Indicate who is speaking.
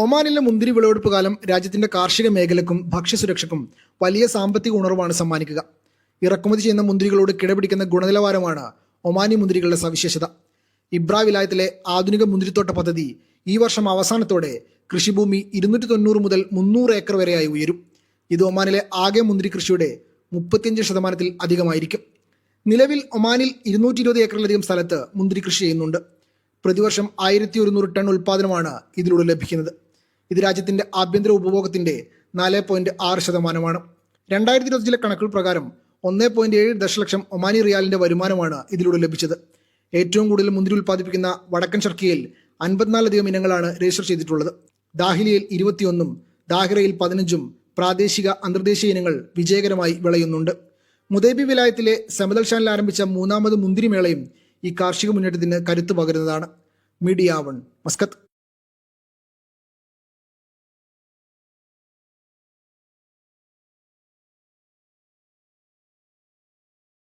Speaker 1: ഒമാനിലെ മുന്തിരി വിളവെടുപ്പ് കാലം രാജ്യത്തിന്റെ കാർഷിക മേഖലക്കും ഭക്ഷ്യസുരക്ഷയ്ക്കും വലിയ സാമ്പത്തിക ഉണർവാണ് സമ്മാനിക്കുക. ഇറക്കുമതി ചെയ്യുന്ന മുന്തിരികളോട് കിടപിടിക്കുന്ന ഗുണനിലവാരമാണ് ഒമാനി മുന്തിരികളുടെ സവിശേഷത. ഇബ്ര വിലായത്തിലെ ആധുനിക മുന്തിരിത്തോട്ട പദ്ധതി ഈ വർഷം അവസാനത്തോടെ കൃഷിഭൂമി 290 മുതൽ 300 ഏക്കർ വരെയായി ഉയരും. ഇത് ഒമാനിലെ ആകെ മുന്തിരി കൃഷിയുടെ 35% അധികമായിരിക്കും. നിലവിൽ ഒമാനിൽ 220 ഏക്കറിലധികം സ്ഥലത്ത് മുന്തിരി കൃഷി ചെയ്യുന്നുണ്ട്. പ്രതിവർഷം 1100 ടൺ ഉൽപ്പാദനമാണ് ഇതിലൂടെ ലഭിക്കുന്നത്. ഇത് രാജ്യത്തിന്റെ ആഭ്യന്തര ഉപഭോഗത്തിന്റെ 4.6%. 2025 കണക്കുകൾ പ്രകാരം 1.7 ദശലക്ഷം ഒമാനി റിയാലിന്റെ വരുമാനമാണ് ഇതിലൂടെ ലഭിച്ചത്. ഏറ്റവും കൂടുതൽ മുന്തിരി ഉൽപ്പാദിപ്പിക്കുന്ന വടക്കൻ ഷർക്കിയയിൽ 54 ഇനങ്ങളാണ് രജിസ്റ്റർ ചെയ്തിട്ടുള്ളത്. ദാഹിലിയയിൽ 21 ദാഹിറയിൽ 15 പ്രാദേശിക അന്തർദേശീയ ഇനങ്ങൾ വിജയകരമായി വിളയുന്നുണ്ട്. മുദേബി വിലായത്തിലെ സമദൽഷാനിൽ ആരംഭിച്ച 3ാമത് മുന്തിരി മേളയും ഈ കാർഷിക മുന്നേറ്റത്തിന് കരുത്തു പകരുന്നതാണ്. Media 1 Muscat.